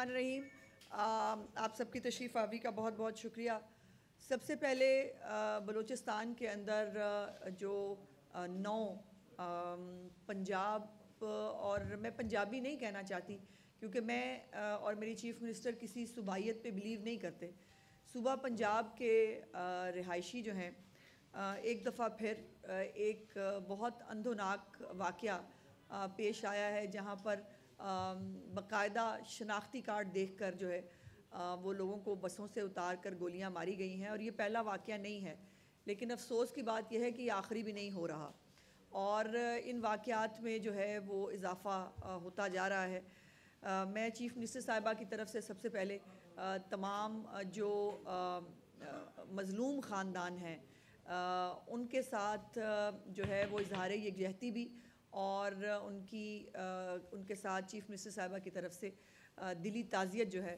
रहीम, आप सबकी तशरीफ़ आवी का बहुत बहुत शुक्रिया। सबसे पहले बलूचिस्तान के अंदर जो 9 पंजाब, और मैं पंजाबी नहीं कहना चाहती क्योंकि मैं और मेरी चीफ़ मिनिस्टर किसी सूबाइयत पे बिलीव नहीं करते। सूबा पंजाब के रिहायशी जो हैं, एक दफ़ा फिर एक बहुत अंधोनाक वाक़या पेश आया है जहाँ पर बाकायदा शनाख्ती कार्ड देखकर जो है वो लोगों को बसों से उतार कर गोलियां मारी गई हैं। और ये पहला वाक़या नहीं है, लेकिन अफसोस की बात यह है कि ये आखिरी भी नहीं हो रहा और इन वाक़यात में जो है वो इजाफ़ा होता जा रहा है। मैं चीफ़ मिनिस्टर साहिबा की तरफ से सबसे पहले तमाम जो मज़लूम ख़ानदान हैं उनके साथ जो है वो इजहार यकजहती भी और उनके साथ चीफ़ मिनिस्टर साहिबा की तरफ से दिली ताज़ियत जो है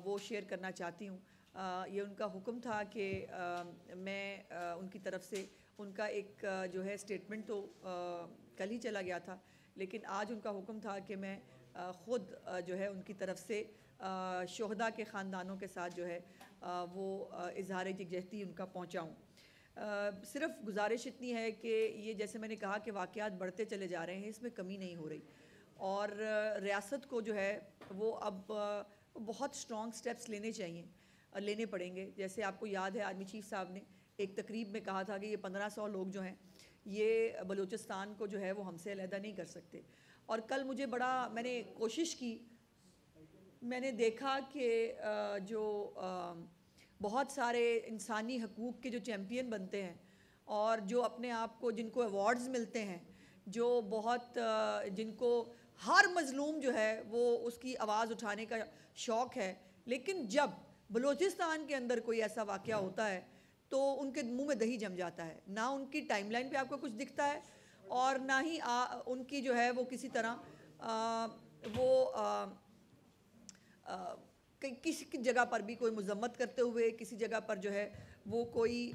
वो शेयर करना चाहती हूँ। ये उनका हुक्म था कि मैं उनकी तरफ से उनका एक जो है स्टेटमेंट तो कल ही चला गया था, लेकिन आज उनका हुक्म था कि मैं ख़ुद जो है उनकी तरफ से शोहदा के ख़ानदानों के साथ जो है वो इजहार यकजहती उनका पहुँचाऊँ। सिर्फ गुजारिश इतनी है कि ये जैसे मैंने कहा कि वाक़यात बढ़ते चले जा रहे हैं, इसमें कमी नहीं हो रही और रियासत को जो है वो अब बहुत स्ट्रॉन्ग स्टेप्स लेने पड़ेंगे। जैसे आपको याद है आर्मी चीफ साहब ने एक तकरीब में कहा था कि ये 1500 लोग जो हैं ये बलूचिस्तान को जो है वो हमसे अलहदा नहीं कर सकते। और कल मुझे मैंने कोशिश की, मैंने देखा कि जो बहुत सारे इंसानी हकूक़ के जो चैम्पियन बनते हैं और जो अपने आप को जिनको अवार्ड्स मिलते हैं, जो जिनको हर मज़लूम जो है वो उसकी आवाज़ उठाने का शौक़ है, लेकिन जब बलूचिस्तान के अंदर कोई ऐसा वाक़या होता है तो उनके मुंह में दही जम जाता है। ना उनकी टाइमलाइन पे आपको कुछ दिखता है और ना ही उनकी जो है वो किसी तरह वो किसी जगह पर भी कोई मजम्मत करते हुए, किसी जगह पर जो है वो कोई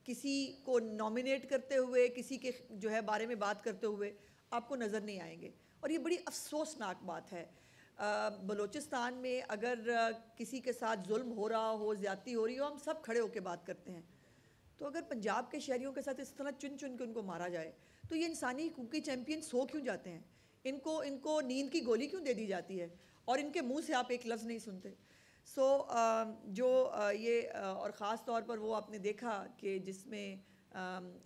किसी को नॉमिनेट करते हुए, किसी के जो है बारे में बात करते हुए आपको नज़र नहीं आएंगे। और ये बड़ी अफसोसनाक बात है। बलूचिस्तान में अगर किसी के साथ जुल्म हो रहा हो, ज़्यादती हो रही हो, हम सब खड़े होकर बात करते हैं। तो अगर पंजाब के शहरियों के साथ इस तरह चुन चुन के उनको मारा जाए तो ये इंसानी हकूक़ के चैम्पियन सो क्यों जाते हैं? इनको नींद की गोली क्यों दे दी जाती है और इनके मुंह से आप एक लफ्ज़ नहीं सुनते? और ख़ास तौर पर वो आपने देखा कि जिसमें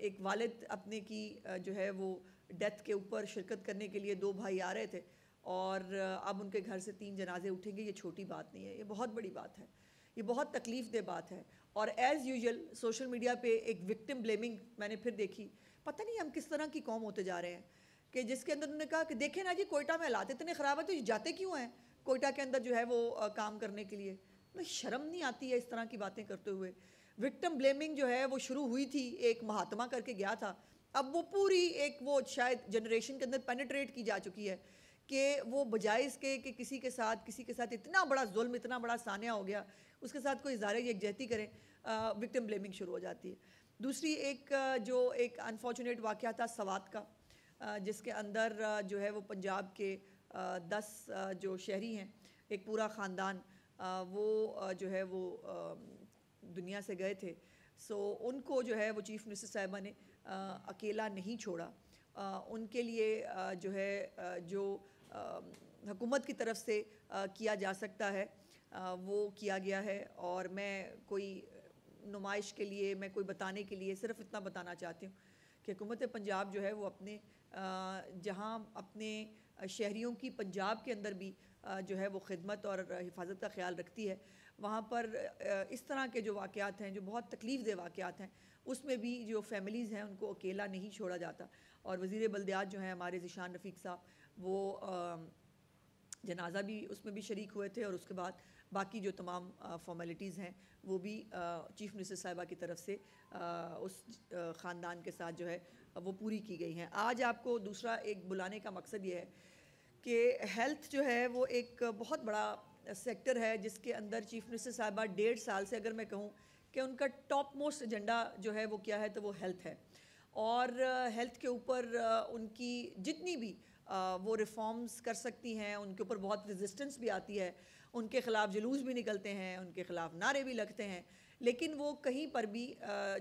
एक वालिद अपने की जो है वो डेथ के ऊपर शिरकत करने के लिए 2 भाई आ रहे थे और अब उनके घर से 3 जनाजे उठेंगे। ये छोटी बात नहीं है, ये बहुत बड़ी बात है, ये बहुत तकलीफ़ दे बात है। और एज़ यूजुअल सोशल मीडिया पे एक विक्टिम ब्लेमिंग मैंने फिर देखी। पता नहीं हम किस तरह की कौम होते जा रहे हैं कि जिसके अंदर उन्होंने कहा कि देखें ना जी, कोयटा में हालात इतने ख़राब है तो जाते क्यों हैं कोयटा के अंदर जो है वो काम करने के लिए? तो शर्म नहीं आती है इस तरह की बातें करते हुए? विक्टिम ब्लेमिंग जो है वो शुरू हुई थी, एक महात्मा करके गया था, अब वो पूरी एक वो शायद जनरेशन के अंदर पेनिट्रेट की जा चुकी है कि वो बजाय इसके कि किसी के साथ इतना बड़ा जुल्म, इतना बड़ा सानिया हो गया, उसके साथ कोई इज़हार यकजहती करें, विक्टिम ब्लेमिंग शुरू हो जाती है। दूसरी जो एक अनफॉर्चुनेट वाक़या था सवात का, जिसके अंदर जो है वो पंजाब के 10 जो शहरी हैं, एक पूरा ख़ानदान वो जो है वो दुनिया से गए थे। उनको जो है वो चीफ़ मिनिस्टर साहिबा ने अकेला नहीं छोड़ा। उनके लिए जो है जो हुकूमत की तरफ से किया जा सकता है वो किया गया है। और मैं कोई नुमाइश के लिए, मैं कोई बताने के लिए सिर्फ इतना बताना चाहती हूँ कि हुकूमत पंजाब जो है वो अपने जहाँ अपने शहरियों की पंजाब के अंदर भी जो है वो खिदमत और हिफाजत का ख्याल रखती है, वहाँ पर इस तरह के जो वाक़यात हैं, जो बहुत तकलीफ़ दे वाक़यात हैं, उसमें भी जो फैमिलीज़ हैं उनको अकेला नहीं छोड़ा जाता। और वज़ीर बल्दियात जो हैं हमारे ज़ीशान रफ़ीक साहब, वो जनाजा भी उसमें भी शरीक हुए थे और उसके बाद बाकी जो तमाम फ़ॉर्मेलिटीज़ हैं वो भी चीफ़ मिनिस्टर साहिबा की तरफ से उस ख़ानदान के साथ जो है वो पूरी की गई हैं। आज आपको दूसरा एक बुलाने का मकसद ये है कि हेल्थ जो है वो एक बहुत बड़ा सेक्टर है जिसके अंदर चीफ़ मिनिस्टर साहिबा 1.5 साल से, अगर मैं कहूँ कि उनका टॉप मोस्ट एजेंडा जो है वो क्या है तो वो हेल्थ है। और हेल्थ के ऊपर उनकी जितनी भी वो रिफॉर्म्स कर सकती हैं, उनके ऊपर बहुत रेजिस्टेंस भी आती है, उनके ख़िलाफ़ जुलूस भी निकलते हैं, उनके ख़िलाफ़ नारे भी लगते हैं, लेकिन वो कहीं पर भी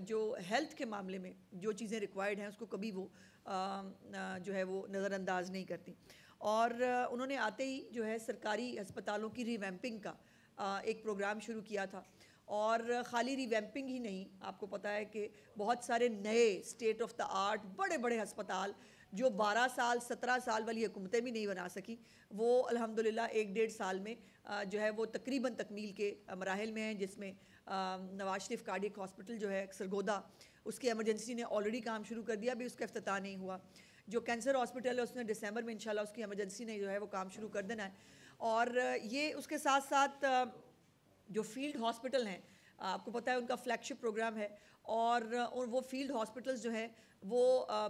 जो हेल्थ के मामले में जो चीज़ें रिक्वायर्ड हैं उसको कभी वो जो है वो नज़रअंदाज नहीं करती। और उन्होंने आते ही जो है सरकारी अस्पतालों की रिवैम्पिंग का एक प्रोग्राम शुरू किया था। और ख़ाली रिवैम्पिंग ही नहीं, आपको पता है कि बहुत सारे नए स्टेट ऑफ द आर्ट बड़े बड़े अस्पताल जो 12 साल 17 साल वाली हुकूमतें भी नहीं बना सकी, वो अल्हम्दुलिल्लाह 1-1.5 साल में जो है वो तकरीबन तकमील के मराहिल में हैं, जिसमें नवाज शरीफ कार्डियक हॉस्पिटल जो है सरगोदा, उसकी एमरजेंसी ने ऑलरेडी काम शुरू कर दिया, अभी उसका इफ्तिताह नहीं हुआ। जो कैंसर हॉस्पिटल है उसने दिसंबर में इंशाल्लाह उसकी एमरजेंसी ने जो है वो काम शुरू कर देना है। और ये उसके साथ साथ जो फील्ड हॉस्पिटल हैं, आपको पता है उनका फ्लैगशिप प्रोग्राम है। और वो फील्ड हॉस्पिटल्स जो हैं वो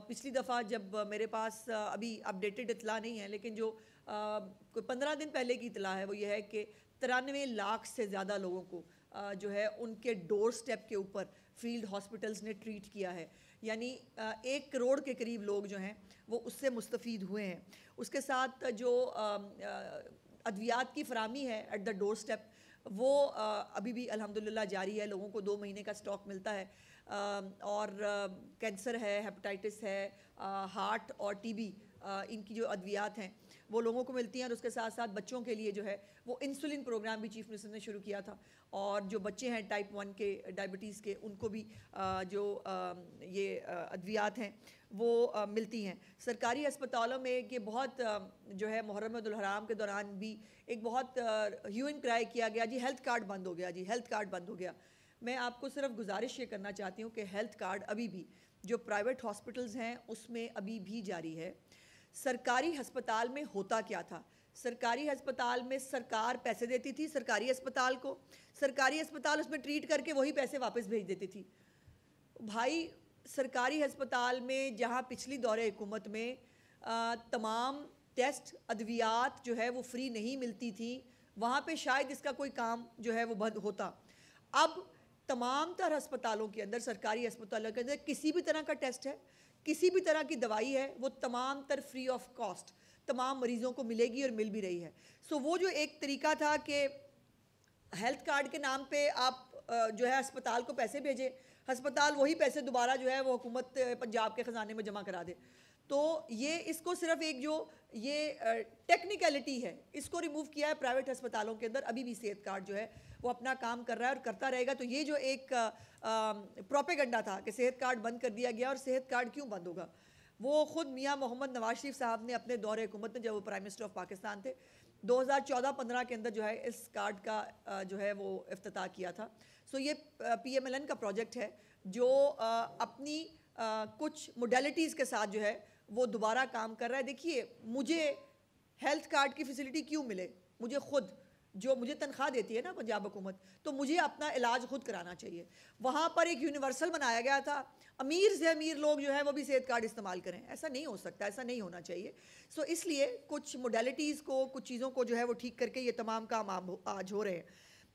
पिछली दफ़ा जब मेरे पास अभी अपडेटेड इतला नहीं है, लेकिन जो कोई 15 दिन पहले की इतला है वो ये है कि 93 लाख से ज़्यादा लोगों को जो है उनके डोर स्टेप के ऊपर फील्ड हॉस्पिटल्स ने ट्रीट किया है। यानी 1 करोड़ के करीब लोग जो हैं वो उससे मुस्तफ़ीद हुए हैं। उसके साथ जो अद्वियात की फरामी है एट द डोर स्टेप, वो अभी भी अल्हम्दुलिल्लाह जारी है, लोगों को 2 महीने का स्टॉक मिलता है। और कैंसर है, हेपेटाइटिस है, हार्ट और टीबी, इनकी जो अद्वियात हैं वो लोगों को मिलती हैं। और उसके साथ साथ बच्चों के लिए जो है वो इंसुलिन प्रोग्राम भी चीफ मिनिस्टर ने शुरू किया था। और जो बच्चे हैं टाइप 1 के डायबिटीज़ के, उनको भी जो ये अद्वियात हैं वो मिलती हैं। सरकारी अस्पतालों में कि बहुत जो है मुहर्रम उल हराम के दौरान भी एक बहुत ह्यू एंड क्राई किया गया, जी हेल्थ कार्ड बंद हो गया, जी हेल्थ कार्ड बंद हो गया। मैं आपको सिर्फ गुजारिश ये करना चाहती हूँ कि हेल्थ कार्ड अभी भी जो प्राइवेट हॉस्पिटल्स हैं उसमें अभी भी जारी है। सरकारी अस्पताल में होता क्या था? सरकारी अस्पताल में सरकार पैसे देती थी सरकारी अस्पताल को, सरकारी अस्पताल उसमें ट्रीट करके वही पैसे वापस भेज देती थी। भाई सरकारी अस्पताल में जहाँ पिछली दौरे हुकूमत में तमाम टेस्ट अद्वियात जो है वो फ्री नहीं मिलती थी, वहाँ पे शायद इसका कोई काम जो है वो बंद होता। अब तमाम तरह अस्पतालों के अंदर, सरकारी अस्पतालों के अंदर किसी भी तरह का टेस्ट है, किसी भी तरह की दवाई है, वो तमाम तर फ्री ऑफ कॉस्ट तमाम मरीज़ों को मिलेगी और मिल भी रही है। सो वो जो एक तरीका था कि हेल्थ कार्ड के नाम पे आप जो है अस्पताल को पैसे भेजें, अस्पताल वही पैसे दोबारा जो है वो हुकूमत पंजाब के ख़जाने में जमा करा दे, तो ये इसको सिर्फ एक जो ये टेक्निकलिटी है इसको रिमूव किया है प्राइवेट अस्पतालों के अंदर। अभी भी सेहत कार्ड जो है वो अपना काम कर रहा है और करता रहेगा। तो ये जो एक प्रोपेगेंडा था कि सेहत कार्ड बंद कर दिया गया, और सेहत कार्ड क्यों बंद होगा, वो ख़ुद मियाँ मोहम्मद नवाज शरीफ साहब ने अपने दौरे हुकूमत में, जब वो प्राइम मिनिस्टर ऑफ पाकिस्तान थे, 2014-15 के अंदर जो है इस कार्ड का जो है वो इफ्तिताह किया था। सो ये PMLN का प्रोजेक्ट है जो अपनी कुछ मोडेलिटीज़ के साथ जो है वो दोबारा काम कर रहा है। देखिए, मुझे हेल्थ कार्ड की फैसिलिटी क्यों मिले, मुझे खुद जो मुझे तनख्वाह देती है ना पंजाब हुकूमत, तो मुझे अपना इलाज खुद कराना चाहिए। वहाँ पर एक यूनिवर्सल बनाया गया था, अमीर से अमीर लोग जो है वो भी सेहत कार्ड इस्तेमाल करें, ऐसा नहीं हो सकता, ऐसा नहीं होना चाहिए। सो इसलिए कुछ मोडेलिटीज़ को, कुछ चीज़ों को जो है वो ठीक करके ये तमाम काम आज हो रहे हैं।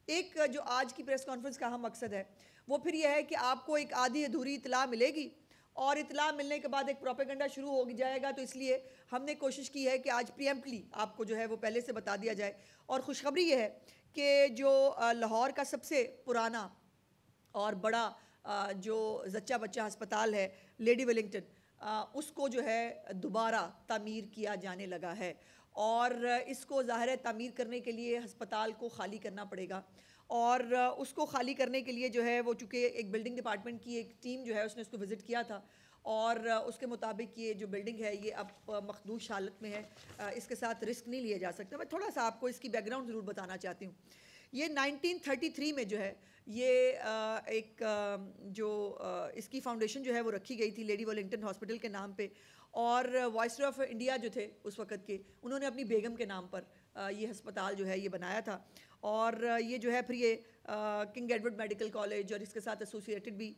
एक जो आज की प्रेस कॉन्फ्रेंस का अहम मकसद है वो फिर यह है कि आपको एक आधी अधूरी इतला मिलेगी और इतला मिलने के बाद एक प्रोपेगेंडा शुरू हो जाएगा। तो इसलिए हमने कोशिश की है कि आज प्रीएम्प्टली आपको जो है वो पहले से बता दिया जाए। और खुशखबरी ये है कि जो लाहौर का सबसे पुराना और बड़ा जो जच्चा बच्चा अस्पताल है लेडी वेलिंगटन, उसको जो है दोबारा तामीर किया जाने लगा है। और इसको ज़ाहिर है तामीर करने के लिए अस्पताल को ख़ाली करना पड़ेगा, और उसको ख़ाली करने के लिए जो है वो चूँकि एक बिल्डिंग डिपार्टमेंट की एक टीम जो है उसने उसको विज़िट किया था, और उसके मुताबिक ये जो बिल्डिंग है ये अब मखदूश हालत में है, इसके साथ रिस्क नहीं लिया जा सकता। मैं थोड़ा सा आपको इसकी बैकग्राउंड ज़रूर बताना चाहती हूँ। ये 1933 में जो है ये एक जो इसकी फाउंडेशन जो है वो रखी गई थी लेडी वेलिंगटन हॉस्पिटल के नाम पे, और वाइसरॉय ऑफ इंडिया जो थे उस वक़्त के, उन्होंने अपनी बेगम के नाम पर ये अस्पताल जो है ये बनाया था। और ये जो है फिर ये किंग एडवर्ड मेडिकल कॉलेज और इसके साथ एसोसिएटेड भी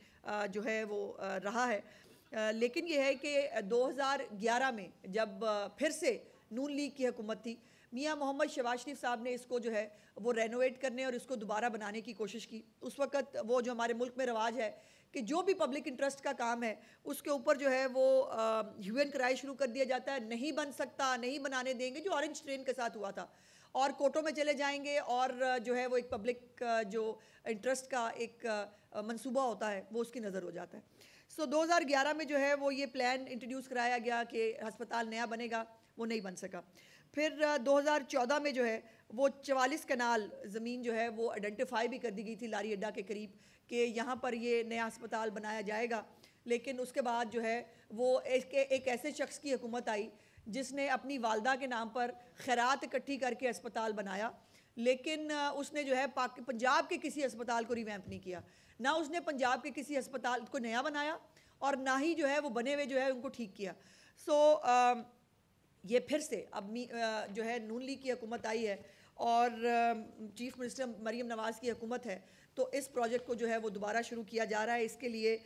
जो है वो रहा है। लेकिन ये है कि 2011 में जब फिर से नून लीग की हुकूमत थी, मियाँ मोहम्मद शहबाज शरीफ साहब ने इसको जो है वो रेनोवेट करने और इसको दोबारा बनाने की कोशिश की। उस वक़्त वो जो हमारे मुल्क में रवाज है कि जो भी पब्लिक इंटरेस्ट का काम है उसके ऊपर जो है वो ह्यू एन कराई शुरू कर दिया जाता है, नहीं बन सकता, नहीं बनाने देंगे, जो ऑरेंज ट्रेन के साथ हुआ था। और कोर्टों में चले जाएंगे और जो है वो एक पब्लिक जो इंटरेस्ट का एक मंसूबा होता है वो उसकी नज़र हो जाता है। सो 2011 में जो है वो ये प्लान इंट्रोड्यूस कराया गया कि अस्पताल नया बनेगा, वो नहीं बन सका। फिर 2014 में जो है वो 44 कनाल ज़मीन जो है वो आइडेंटिफाई भी कर दी गई थी लारी अड्डा के करीब कि यहाँ पर ये नया अस्पताल बनाया जाएगा। लेकिन उसके बाद जो है वो एक ऐसे शख्स की हुकूमत आई जिसने अपनी वालदा के नाम पर खैरात इकट्ठी करके अस्पताल बनाया, लेकिन उसने जो है पंजाब के किसी अस्पताल को रिवैम्प नहीं किया। ना उसने पंजाब के किसी अस्पताल को नया बनाया और ना ही जो है वो बने हुए जो है उनको ठीक किया। सो ये फिर से अब जो है नून लीग की हुकूमत आई है और चीफ़ मिनिस्टर मरीम नवाज़ की हुकूमत है, तो इस प्रोजेक्ट को जो है वो दोबारा शुरू किया जा रहा है। इसके लिए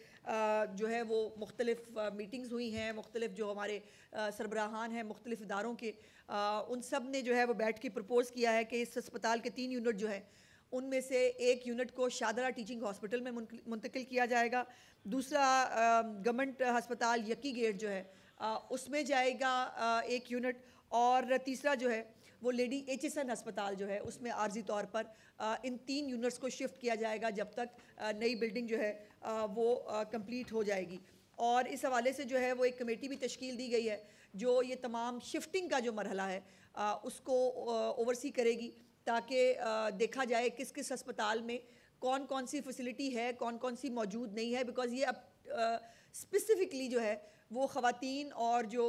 जो है वो मुख्तलिफ़ मीटिंग्स हुई हैं, मुख्तलिफ़ जो हमारे सरबराहान हैं मुख्तलिफ़ इदारों के, उन सब ने जो है वो बैठ के प्रपोज़ किया है कि इस अस्पताल के 3 यूनिट जो हैं उनमें से एक यूनिट को शादरा टीचिंग हॉस्पिटल में मुंतकिल किया जाएगा, दूसरा गवर्नमेंट हस्पताल यकी गेट जो है उसमें जाएगा एक यूनिट, और तीसरा जो है वो लेडी एचएसएन अस्पताल जो है उसमें आर्जी तौर पर इन 3 यूनिट्स को शिफ्ट किया जाएगा जब तक नई बिल्डिंग जो है वो कंप्लीट हो जाएगी। और इस हवाले से जो है वो एक कमेटी भी तश्कील दी गई है जो ये तमाम शिफ्टिंग का जो मरहला है उसको ओवरसी करेगी, ताकि देखा जाए किस किस अस्पताल में कौन कौन सी फैसिलिटी है, कौन कौन सी मौजूद नहीं है। बिकॉज़ ये अब स्पेसिफ़िकली जो है वो ख़वातीन और जो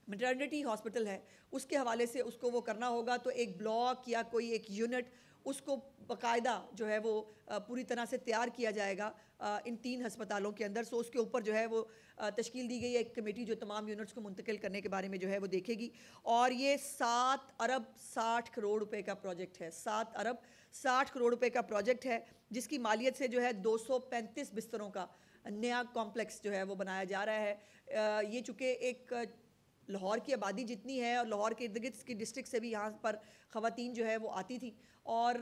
मैटरनिटी हॉस्पिटल है उसके हवाले से उसको वो करना होगा। तो एक ब्लॉक या कोई एक यूनिट उसको बाकायदा जो है वो पूरी तरह से तैयार किया जाएगा इन 3 अस्पतालों के अंदर। सो उसके ऊपर जो है वो तश्कील दी गई है एक कमेटी जो तमाम यूनिट्स को मुंतकिल करने के बारे में जो है वो देखेगी। और ये 7 अरब 60 करोड़ रुपए का प्रोजेक्ट है, 7 अरब 60 करोड़ रुपए का प्रोजेक्ट है, जिसकी मालियत से जो है 235 बिस्तरों का नया कॉम्प्लेक्स जो है वो बनाया जा रहा है। ये चूँकि एक लाहौर की आबादी जितनी है और लाहौर के इर्द गिर्द की डिस्ट्रिक्ट से भी यहाँ पर ख़वातीन जो है वो आती थी और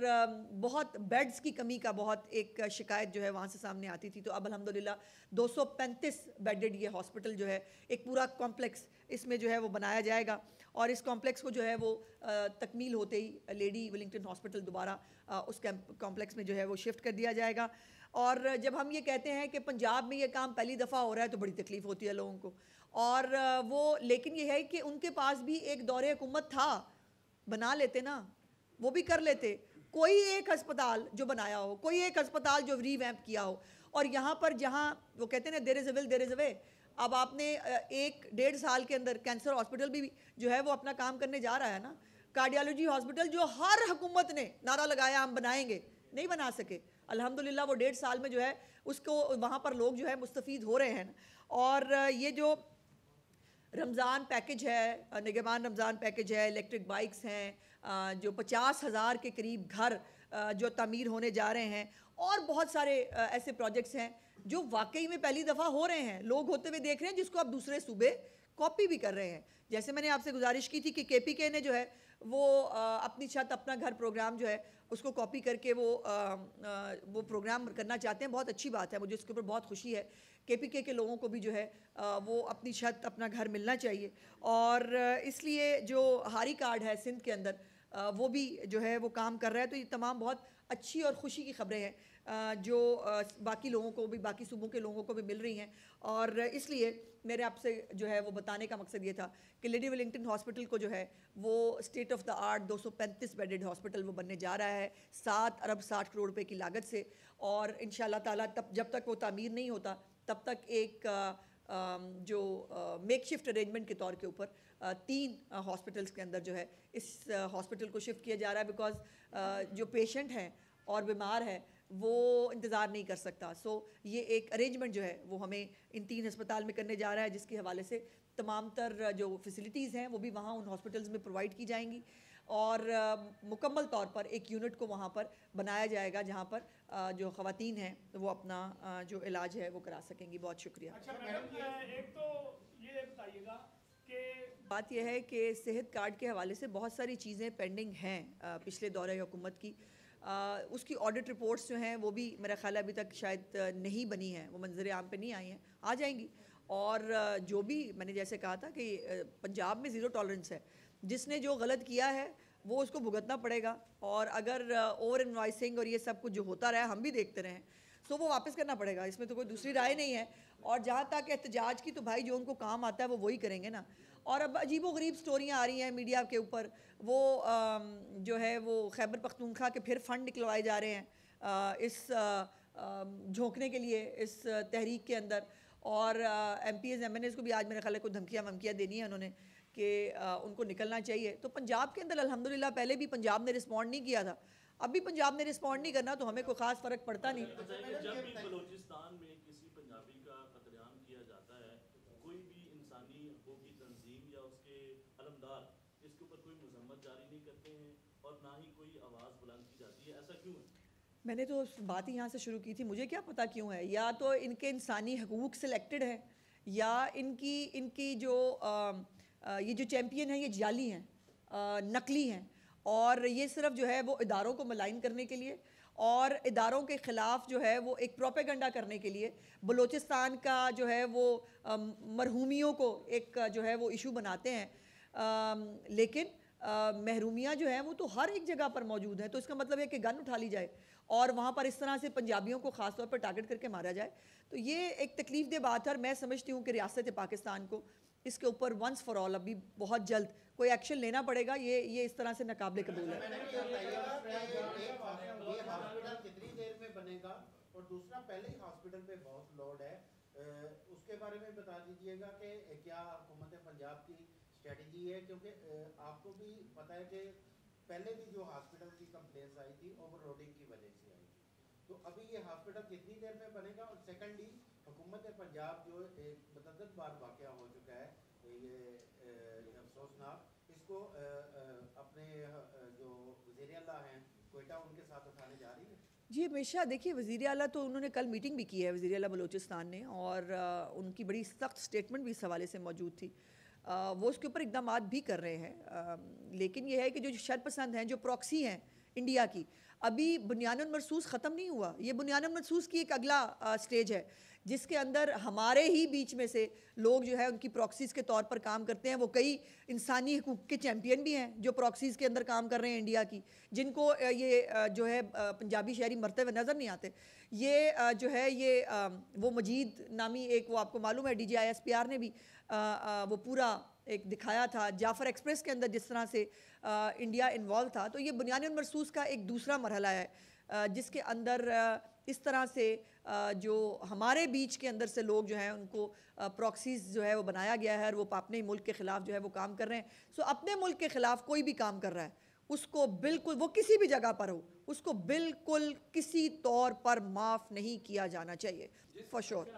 बहुत बेड्स की कमी का बहुत एक शिकायत जो है वहाँ से सामने आती थी। तो अब अल्हम्दुलिल्लाह 235 बेडेड ये हॉस्पिटल जो है एक पूरा कॉम्प्लेक्स इसमें जो है वो बनाया जाएगा। और इस कॉम्प्लेक्स को जो है वो तकमील होते ही लेडी वेलिंगटन हॉस्पिटल दोबारा उस कॉम्प्लेक्स में जो है वो शिफ्ट कर दिया जाएगा। और जब हम ये कहते हैं कि पंजाब में ये काम पहली दफ़ा हो रहा है तो बड़ी तकलीफ़ होती है लोगों को, और वो लेकिन ये है कि उनके पास भी एक दौरे हुकूमत था, बना लेते ना, वो भी कर लेते। कोई एक अस्पताल जो बनाया हो, कोई एक अस्पताल जो रीवैम्प किया हो। और यहाँ पर जहाँ वो कहते हैं ना there is a will there is a way, अब आपने 1-1.5 साल के अंदर कैंसर हॉस्पिटल भी जो है वो अपना काम करने जा रहा है ना। कार्डियोलॉजी हॉस्पिटल जो हर हुकूमत ने नारा लगाया हम बनाएंगे, नहीं बना सके। अल्हम्दुलिल्लाह वो 1.5 साल में जो है उसको वहाँ पर लोग जो है मुस्तफ़ीद हो रहे हैं। और ये जो रमज़ान पैकेज है, निगहबान रमज़ान पैकेज है, इलेक्ट्रिक बाइक्स हैं, जो 50,000 के करीब घर जो तामीर होने जा रहे हैं, और बहुत सारे ऐसे प्रोजेक्ट्स हैं जो वाकई में पहली दफ़ा हो रहे हैं, लोग होते हुए देख रहे हैं, जिसको अब दूसरे सूबे कॉपी भी कर रहे हैं। जैसे मैंने आपसे गुजारिश की थी कि KPK ने जो है वो अपनी छत अपना घर प्रोग्राम जो है उसको कॉपी करके वो प्रोग्राम करना चाहते हैं। बहुत अच्छी बात है, मुझे इसके ऊपर बहुत खुशी है। KPK के लोगों को भी जो है वो अपनी छत अपना घर मिलना चाहिए। और इसलिए जो हारी कार्ड है सिंध के अंदर वो भी जो है वो काम कर रहा है। तो ये तमाम बहुत अच्छी और ख़ुशी की ख़बरें हैं जो बाकी लोगों को भी, बाकी सूबों के लोगों को भी मिल रही हैं। और इसलिए मेरे आपसे जो है वो बताने का मकसद ये था कि लेडी वेलिंगटन हॉस्पिटल को जो है वो state of the art 235 bedded hospital वो बनने जा रहा है 7 अरब 60 करोड़ रुपए की लागत से। और इंशाअल्लाह ताला तब जब तक वो तामीर नहीं होता तब तक एक जो मेकशिफ्ट अरेंजमेंट के तौर के ऊपर 3 हॉस्पिटल्स के अंदर जो है इस हॉस्पिटल को शिफ्ट किया जा रहा है। बिकॉज जो पेशेंट हैं और बीमार है वो इंतज़ार नहीं कर सकता। सो ये एक अरेंजमेंट जो है वो हमें इन 3 अस्पताल में करने जा रहा है, जिसके हवाले से तमाम तर जो फैसिलिटीज़ हैं वो भी वहाँ उन हॉस्पिटल्स में प्रोवाइड की जाएंगी। और मुकम्मल तौर पर एक यूनिट को वहाँ पर बनाया जाएगा जहाँ पर जो ख़वातीन हैं वो अपना जो इलाज है वो करा सकेंगी। बहुत शुक्रिया। अच्छा मैडम, एक तो ये बताइएगा कि बात यह है कि सेहत कार्ड के हवाले से बहुत सारी चीज़ें पेंडिंग हैं पिछले दौरे हुकूमत की। उसकी ऑडिट रिपोर्ट्स जो हैं वो भी मेरा ख्याल है अभी तक शायद नहीं बनी हैं, वो मंजर आम पे नहीं आई हैं, आ जाएंगी। और जो भी मैंने जैसे कहा था कि पंजाब में ज़ीरो टॉलरेंस है, जिसने जो गलत किया है वो उसको भुगतना पड़ेगा। और अगर ओवर इन्वाइसिंग और ये सब कुछ जो होता रहा हम भी देखते रहे, तो वो वापस करना पड़ेगा, इसमें तो कोई दूसरी राय नहीं है। और जहाँ तक एहतजाज की, तो भाई जो उनको काम आता है वो वही करेंगे ना। और अब अजीबो गरीब स्टोरियाँ आ रही हैं मीडिया के ऊपर, वो जो है वो खैबर पख्तूनख्वा के फिर फंड निकलवाए जा रहे हैं इस झोंकने के लिए इस तहरीक के अंदर। और MPs MNAs को भी आज मेरे ख्याल है कोई धमकियाँ वमकियाँ देनी है उन्होंने कि उनको निकलना चाहिए। तो पंजाब के अंदर अल्हम्दुलिल्लाह पहले भी पंजाब ने रिस्पॉन्ड नहीं किया था, अब भी पंजाब ने रिस्पॉन्ड नहीं करना, तो हमें कोई ख़ास फ़र्क पड़ता नहीं। जब भी बलूचिस्तान में किसी पंजाबी का कत्लेआम किया जाता है, कोई भी इंसानी हकूक़ की तंजीम या उसके अलमदार इसके ऊपर कोई मजम्मत जारी नहीं करते हैं और ना ही कोई आवाज़ बुलंद की जाती है, ऐसा क्यों है? मैंने तो बात ही यहाँ से शुरू की थी, मुझे क्या पता क्यों है। या तो इनके इंसानी हकूक़ सिलेक्टेड है, या इनकी इनकी जो ये जो चैम्पियन हैं ये जाली हैं, नकली हैं। और ये सिर्फ जो है वो इदारों को मलाइन करने के लिए और इदारों के ख़िलाफ़ जो है वो एक प्रोपेगेंडा करने के लिए बलूचिस्तान का जो है वो मरहूमियों को एक जो है वो इशू बनाते हैं। लेकिन महरूमियाँ जो हैं वो तो हर एक जगह पर मौजूद हैं। तो इसका मतलब है कि गन उठा ली जाए और वहाँ पर इस तरह से पंजाबियों को ख़ास तौर पर टारगेट करके मारा जाए, तो ये एक तकलीफ़ दे बात है। और मैं समझती हूँ कि रियासत पाकिस्तान को इसके ऊपर वंस फॉर ऑल अभी बहुत जल्द कोई एक्शन लेना पड़ेगा। ये इस तरह से नाकाबिले कबूल है। कितनी देर में बनेगा? और दूसरा, पहले ही हॉस्पिटल पे बहुत लोड है, उसके बारे में बता दीजिएगा कि क्या हुकूमत पंजाब की स्ट्रेटजी है, क्योंकि आपको भी पता है कि पहले भी जो हॉस्पिटल की कंप्लेंट्स आई थी ओवरलोडिंग की वजह से आई थी, तो अभी ये हॉस्पिटल कितनी देर में बनेगा? और सेकेंडली, हुकूमत पंजाब जो एक मुतअद्दिद बार वाक़या हो चुका है ये अफसोसनाक, इसको अपने जो वज़ीर आला हैं कोयटा, उनके साथ उठाने जा रही है। जी हमेशा देखिए, वज़ीर आला तो उन्होंने कल मीटिंग भी की है, वज़ीर आला बलूचिस्तान ने, और उनकी बड़ी सख्त स्टेटमेंट भी इस हवाले से मौजूद थी। वो उसके ऊपर इक़दाम भी कर रहे हैं। लेकिन ये है कि जो शरपसंद हैं, जो प्रॉक्सी हैं इंडिया की, अभी बुनियानुल मरसूस ख़त्म नहीं हुआ। ये बुनियानुल मरसूस की एक अगला स्टेज है, जिसके अंदर हमारे ही बीच में से लोग जो है उनकी प्रॉक्सीज़ के तौर पर काम करते हैं। वो कई इंसानी हकूक़ के चैम्पियन भी हैं जो प्रॉक्सीज़ के अंदर काम कर रहे हैं इंडिया की, जिनको ये जो है पंजाबी शहरी मरते हुए नज़र नहीं आते। ये जो है ये वो मजीद नामी एक, वो आपको मालूम है DGI SPR ने भी वो पूरा एक दिखाया था जाफ़र एक्सप्रेस के अंदर जिस तरह से इंडिया इन्वॉल्व था। तो ये बुनियानुल मरसूस का एक दूसरा मरहला है जिसके अंदर इस तरह से जो हमारे बीच के अंदर से लोग जो हैं उनको प्रॉक्सीज़ जो है वो बनाया गया है और वो अपने मुल्क के ख़िलाफ़ जो है वो काम कर रहे हैं। सो अपने मुल्क के ख़िलाफ़ कोई भी काम कर रहा है उसको बिल्कुल, वो किसी भी जगह पर हो, उसको बिल्कुल किसी तौर पर माफ़ नहीं किया जाना चाहिए, फॉर श्योर।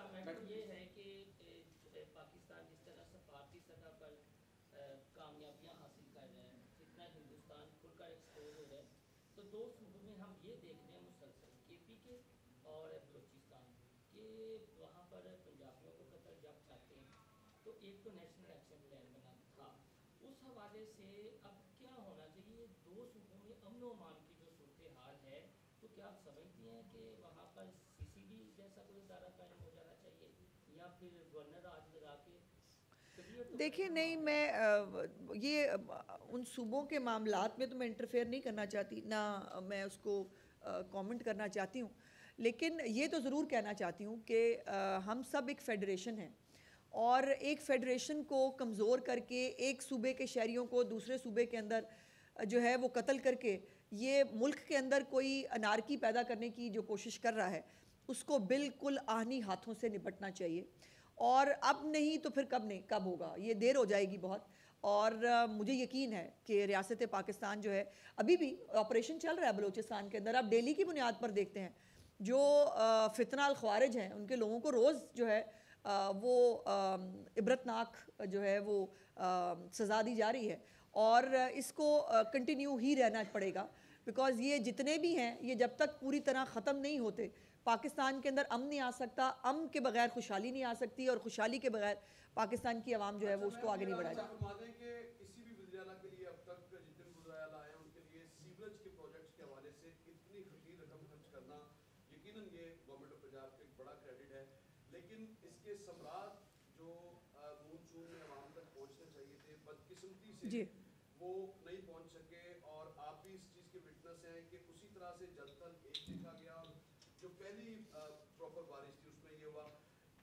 देखिए नहीं, मैं ये उन सूबों के मामलात में तो मैं इंटरफेयर नहीं करना चाहती, ना मैं उसको कमेंट करना चाहती हूँ। लेकिन ये तो ज़रूर कहना चाहती हूँ कि हम सब एक फ़ेडरेशन हैं, और एक फ़ेडरेशन को कमज़ोर करके एक सूबे के शहरियों को दूसरे सूबे के अंदर जो है वो कत्ल करके ये मुल्क के अंदर कोई अनारकी पैदा करने की जो कोशिश कर रहा है, उसको बिल्कुल आहनी हाथों से निपटना चाहिए। और अब नहीं तो फिर कब होगा, ये देर हो जाएगी बहुत। और मुझे यकीन है कि रियासत पाकिस्तान जो है, अभी भी ऑपरेशन चल रहा है बलूचिस्तान के अंदर। आप डेली की बुनियाद पर देखते हैं जो फितना अल ख्वारिज हैं उनके लोगों को रोज़ जो है वो इबरतनाक जो है वो सज़ा दी जा रही है, और इसको कंटिन्यू ही रहना पड़ेगा। बिकॉज़ ये जितने भी हैं, ये जब तक पूरी तरह ख़त्म नहीं होते, पाकिस्तान के अंदर अमन नहीं आ सकता, अमन के बगैर खुशहाली नहीं आ सकती, और खुशहाली के बगैर पाकिस्तान की आवाम जो है वो उसको आगे नहीं बढ़ाएगी। फरमा दें कि किसी भी वज़ीर-ए-आला के लिए अब तक जितने भी वज़ीर-ए-आला आए हैं उनके लिए सीवरेज के प्रोजेक्ट्स के हवाले से इतनी खर्चीली रकम खर्च करना यकीनन ये गवर्नमेंट ऑफ पंजाब का एक बड़ा क्रेडिट है, लेकिन इसके समरात जो मून में आवाम तक पहुँचने चाहिए थे बदकिस्मती से जी वो नहीं पहुँच सके, और आप भी इस चीज़ के विटनेस हैं कि उसी तरह से जल थल एक देखा गया और जो पहली प्रॉपर बारिश थी उसमें ये हुआ।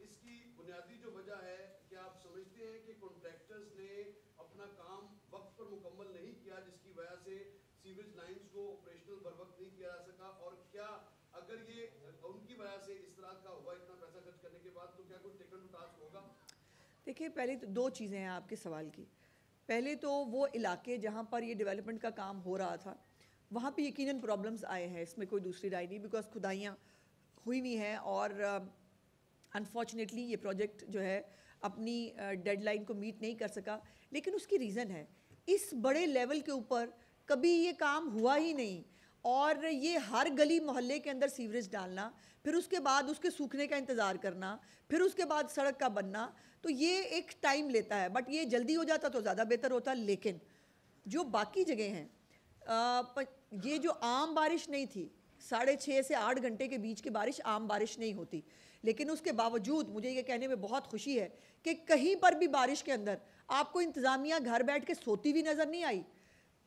इसकी बुनियादी जो वजह है, क्या आप समझते हैं कि कॉन्ट्रैक्टर्स ने अपना काम वक्त पर मुकम्मल नहीं किया जिसकी वजह से सीवेज लाइंस को ऑपरेशनल बर वक्त नहीं किया जा सका, और क्या अगर ये उनकी वजह से इस तरह का हुआ इतना पैसा खर्च करने के बाद, तो क्या कोई टेकन टू टास्क होगा? देखिए, पहले तो दो चीज़ें हैं आपके सवाल की। पहले तो वो इलाके जहाँ पर ये डेवलपमेंट का काम हो रहा था वहाँ पे यकीनन प्रॉब्लम्स आए हैं, इसमें कोई दूसरी राय नहीं, बिकॉज खुदाइयाँ हुई हुई हैं और अनफॉर्चुनेटली ये प्रोजेक्ट जो है अपनी डेडलाइन को मीट नहीं कर सका। लेकिन उसकी रीज़न है, इस बड़े लेवल के ऊपर कभी ये काम हुआ ही नहीं, और ये हर गली मोहल्ले के अंदर सीवरेज डालना, फिर उसके बाद उसके सूखने का इंतज़ार करना, फिर उसके बाद सड़क का बनना, तो ये एक टाइम लेता है। बट ये जल्दी हो जाता तो ज़्यादा बेहतर होता। लेकिन जो बाकी जगह हैं, ये जो आम बारिश नहीं थी, 6.5 से 8 घंटे के बीच की बारिश आम बारिश नहीं होती, लेकिन उसके बावजूद मुझे ये कहने में बहुत खुशी है कि कहीं पर भी बारिश के अंदर आपको इंतज़ामिया घर बैठ के सोती हुई नज़र नहीं आई।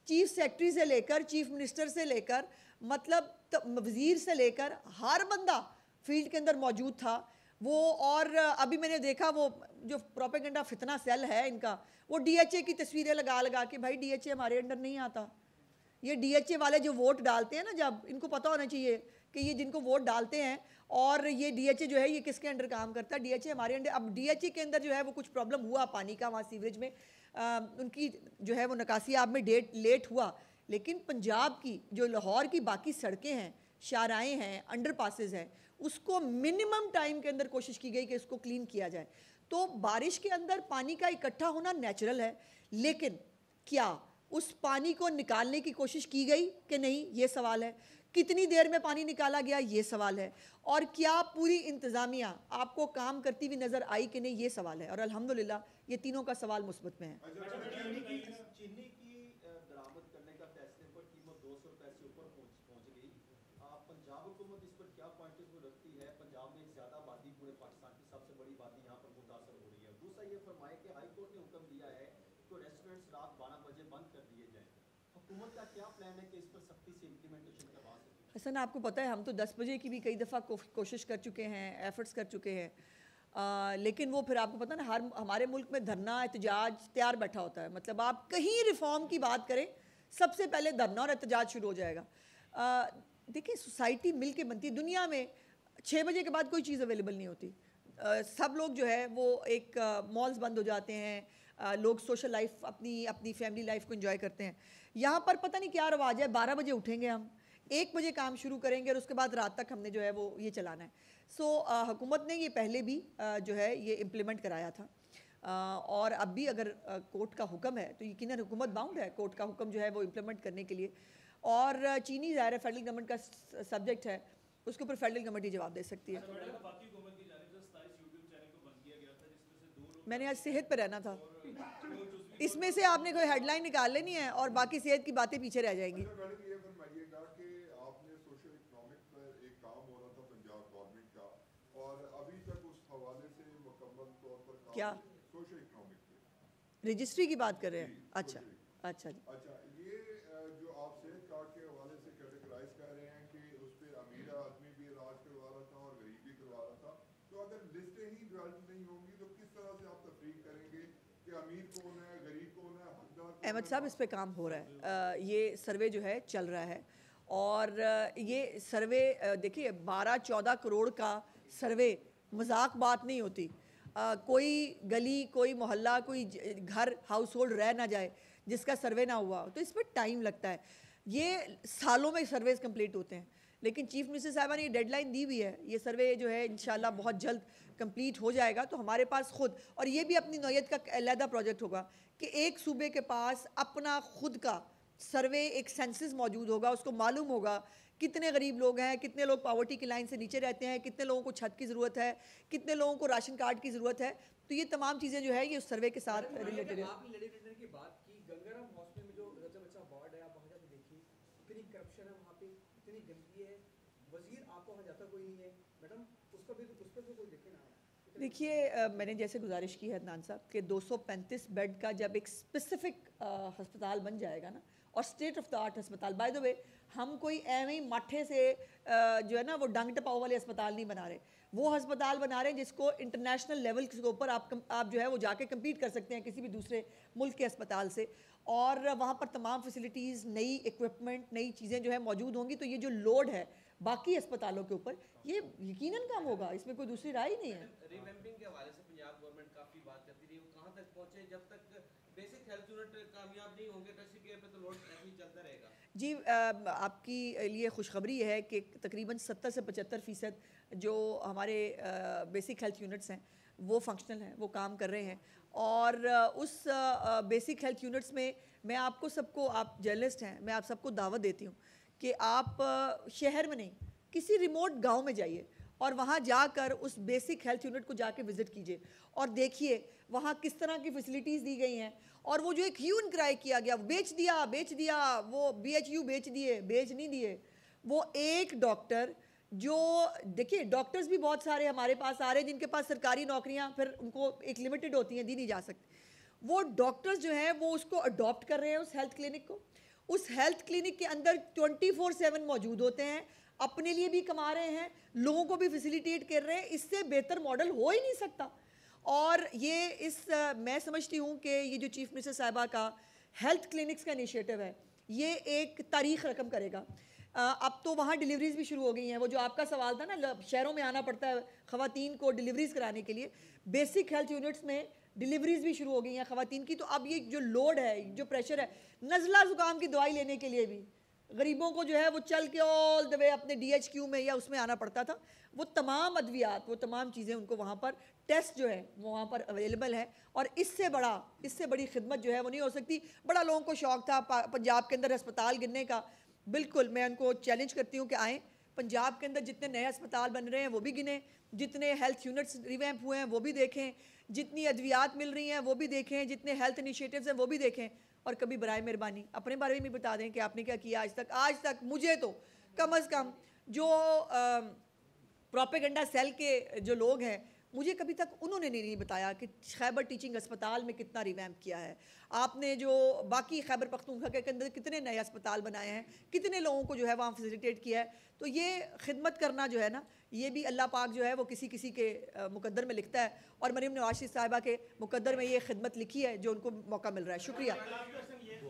चीफ सेक्रेटरी से लेकर चीफ मिनिस्टर से लेकर मतलब वज़ीर से लेकर हर बंदा फील्ड के अंदर मौजूद था वो। और अभी मैंने देखा वो जो प्रोपेगेंडा फितना सेल है इनका, वो DHA की तस्वीरें लगा लगा के, भाई DHA हमारे अंडर नहीं आता। ये DHA वाले जो वोट डालते हैं ना, जब इनको पता होना चाहिए कि ये जिनको वोट डालते हैं और ये DHA जो है ये किसके अंडर काम करता है। DHA हमारे अंडर। अब DHA के अंदर जो है वो कुछ प्रॉब्लम हुआ पानी का वहाँ सीवरेज में, उनकी जो है वो नकासियाब में लेट हुआ। लेकिन पंजाब की जो लाहौर की बाकी सड़कें हैं, शाहराएँ हैं, अंडर पासेज हैं, उसको मिनिमम टाइम के अंदर कोशिश की गई कि इसको क्लीन किया जाए। तो बारिश के अंदर पानी का इकट्ठा होना नेचुरल है, लेकिन क्या उस पानी को निकालने की कोशिश की गई कि नहीं, ये सवाल है। कितनी देर में पानी निकाला गया, ये सवाल है। और क्या पूरी इंतज़ामिया आपको काम करती हुई नज़र आई कि नहीं, ये सवाल है। और अल्हम्दुलिल्लाह ये तीनों का सवाल मुस्बत में है। चीनी की दरामद करने का फैसले पर कीमत 200 रुपए से ऊपर पहुंच गई। पंजाब हुकूमत इस पर क्या पॉइंट ऑफ व्यू रखती है? पंजाब में एक ज़्यादा आबादी, पूरे पाकिस्तान की सबसे बड़ी आबादी यहाँ पर मुतासर हो रही है। दूसरा ये फरमाए कि हाई कोर्ट ने हुक्म दिया है तो रेस्टोरेंट्स रात 12 बजे बंद कर दिए जाएँ। हुकूमत का क्या प्लान है कि इस पर सख्ती से इम्प्लीमेंटेशन करवा सके? हसन, आपको पता है हम तो 10 बजे की भी कई दफ़ा कोशिश कर चुके हैं, एफर्ट्स कर चुके हैं, लेकिन वो फिर आपको पता ना, हमारे मुल्क में धरना एहतजाज तैयार बैठा होता है। मतलब आप कहीं रिफॉर्म की बात करें, सबसे पहले धरना और एहतजाज शुरू हो जाएगा। देखिए, सोसाइटी मिल के बनती है। दुनिया में 6 बजे के बाद कोई चीज़ अवेलेबल नहीं होती। सब लोग जो है वो एक मॉल्स बंद हो जाते हैं, लोग सोशल लाइफ अपनी फैमिली लाइफ को एंजॉय करते हैं। यहाँ पर पता नहीं क्या रवाज है, 12 बजे उठेंगे हम, 1 बजे काम शुरू करेंगे और उसके बाद रात तक हमने जो है वो ये चलाना है। सो हुकूमत ने ये पहले भी जो है ये इम्प्लीमेंट कराया था, और अब भी अगर कोर्ट का हुक्म है तो यकीनन हुकूमत बाउंड है कोर्ट का हुक्म जो है वो इम्प्लीमेंट करने के लिए। और चीनी ज़ाहिर है फेडरल गवर्नमेंट का सब्जेक्ट है, उसके ऊपर फेडरल गवर्नमेंट ही जवाब दे सकती है। मैंने आज सेहत पर रहना था, इसमें से आपने कोई हेडलाइन निकाल लेनी है और बाकी सेहत की बातें पीछे रह जाएंगी। क्या रजिस्ट्री की बात कर रहे हैं? अच्छा अच्छा जी। अच्छा, ये जो आप सेहत कार्ड के हवाले से कैटेगराइज कर रहे हैं कि उस पर अमीर आदमी भी इलाज करवा रहा था और गरीब भी करवा रहा था, तो अगर लिस्टें ही डेवलप नहीं होंगी तो किस तरह से आप तफरीक करेंगे कि अमीर कौन है, गरीब कौन है, हकदार कौन है? अहमद साहब, इस पे काम हो रहा है, ये सर्वे जो है चल रहा है। और ये सर्वे देखिए 12-14 करोड़ का सर्वे मजाक बात नहीं होती। कोई गली, कोई मोहल्ला, कोई घर, हाउस होल्ड रह ना जाए जिसका सर्वे ना हुआ, तो इस पर टाइम लगता है। ये सालों में सर्वेज कंप्लीट होते हैं, लेकिन चीफ मिनिस्टर साहबा ने ये डेडलाइन दी हुई है। ये सर्वे जो है इंशाल्लाह बहुत जल्द कंप्लीट हो जाएगा। तो हमारे पास खुद, और ये भी अपनी नौयत का अलहदा प्रोजेक्ट होगा कि एक सूबे के पास अपना खुद का सर्वे, एक सेंसस मौजूद होगा, उसको मालूम होगा कितने गरीब लोग हैं, कितने लोग पावर्टी की लाइन से नीचे रहते हैं, कितने लोगों को छत की ज़रूरत है, कितने लोगों को राशन कार्ड की ज़रूरत है। तो ये तमाम चीज़ें जो है ये उस सर्वे के साथ रिलेटेड है। आपने लेडी टेंडर की बात की, गंगाराम हॉस्पिटल में जो रचा बच्चा वार्ड है, आप वहाँ जाके देखिए, इतनी करप्शन है वहाँ पे, इतनी गंदगी है, वजीर आपको वहाँ जाता कोई नहीं है। मैडम उसका भी उस पर कोई देखे ना। देखिए मैंने जैसे गुजारिश की है अदनान साहब कि 235 बेड का जब एक स्पेसिफिक अस्पताल बन जाएगा ना, और स्टेट ऑफ द आर्ट अस्पताल, बाय द वे हम कोई एवं ही माठे से जो है ना वो डंग टपाव वाले अस्पताल नहीं बना रहे, वो अस्पताल बना रहे हैं जिसको इंटरनेशनल लेवल के ऊपर आप जो है वो जाके कम्पीट कर सकते हैं किसी भी दूसरे मुल्क के अस्पताल से, और वहाँ पर तमाम फैसिलिटीज़, नई इक्विपमेंट, नई चीज़ें जो है मौजूद होंगी। तो ये जो लोड है बाकी अस्पतालों के ऊपर ये यकीनन कम होगा, इसमें कोई दूसरी राय ही नहीं है। रिवैम्पिंग के हवाले से पंजाब गवर्नमेंट काफ़ी बात करती रही, वो कहाँ तक पहुँचे? जब तक बेसिक हेल्थ यूनिट कामयाब नहीं होंगे टर्शियरी केयर पे तो लोड ऐसे ही चलता रहेगा। जी आपकी लिए खुशखबरी है कि तकरीबन 70 से 75% जो हमारे बेसिक हेल्थ यूनिट्स हैं वो फंक्शनल हैं, वो काम कर रहे हैं। और उस बेसिक हेल्थ यूनिट्स में मैं आपको सबको, आप जर्नलिस्ट हैं, मैं आप सबको दावत देती हूँ कि आप शहर में नहीं, किसी रिमोट गांव में जाइए और वहाँ जाकर उस बेसिक हेल्थ यूनिट को जाके विज़िट कीजिए और देखिए वहाँ किस तरह की फैसिलिटीज़ दी गई हैं। और वो जो एक ह्यू एंड क्राई किया गया, बेच दिया, वो BHU बेच दिए, बेच नहीं दिए। वो एक डॉक्टर जो, देखिए डॉक्टर्स भी बहुत सारे हमारे पास आ रहे हैं जिनके पास सरकारी नौकरियाँ फिर उनको एक लिमिटेड होती हैं, दी नहीं जा सकती। वो डॉक्टर्स जो हैं वो उसको अडॉप्ट कर रहे हैं उस हेल्थ क्लिनिक को। उस हेल्थ क्लिनिक के अंदर 24/7 मौजूद होते हैं, अपने लिए भी कमा रहे हैं, लोगों को भी फैसिलिटेट कर रहे हैं। इससे बेहतर मॉडल हो ही नहीं सकता। और ये मैं समझती हूँ कि ये जो चीफ मिनिस्टर साहिबा का हेल्थ क्लिनिक्स का इनिशिएटिव है ये एक तारीख रकम करेगा। अब तो वहाँ डिलीवरीज भी शुरू हो गई हैं। वो जो आपका सवाल था ना, शहरों में आना पड़ता है ख़वातीन को डिलीवरीज कराने के लिए, बेसिक हेल्थ यूनिट्स में डिलीवरीज भी शुरू हो गई हैं ख़वातीन की। तो अब ये जो लोड है, जो प्रेशर है, नज़ला ज़ुकाम की दवाई लेने के लिए भी गरीबों को जो है वो चल के ऑल द वे अपने DHQ में या उसमें आना पड़ता था। वो तमाम अद्वियात, वो तमाम चीज़ें उनको वहाँ पर टेस्ट जो है वो वहाँ पर अवेलेबल है। और इससे बड़ी खिदमत जो है वो नहीं हो सकती। बड़ा लोगों को शौक़ था पंजाब के अंदर अस्पताल गिनने का, बिल्कुल मैं उनको चैलेंज करती हूँ कि आएँ, पंजाब के अंदर जितने नए अस्पताल बन रहे हैं वो भी गिने, जितने हेल्थ यूनिट्स रिवैम्प हुए हैं वो भी देखें, जितनी अद्वियात मिल रही हैं वो भी देखें, जितने हेल्थ इनिशिएटिव्स हैं वो भी देखें। और कभी बराए मेहरबानी अपने बारे में भी बता दें कि आपने क्या किया आज तक। मुझे तो कम अज़ कम जो प्रोपेगेंडा सेल के जो लोग हैं, मुझे कभी तक उन्होंने नहीं बताया कि खैबर टीचिंग अस्पताल में कितना रिवैम्प किया है आपने, जो बाकी खैबर पख्तूनख्वा के अंदर कितने नए अस्पताल बनाए हैं, कितने लोगों को जो है वहाँ फैसिलिटेट किया है। तो ये खिदमत करना जो है ना, ये भी अल्लाह पाक जो है वो किसी के मुकद्दर में लिखता है, और मरीम नवाज शरीफ साहिबा के मुकद्दर में ये खिदमत लिखी है जो उनको मौका मिल रहा है। शुक्रिया।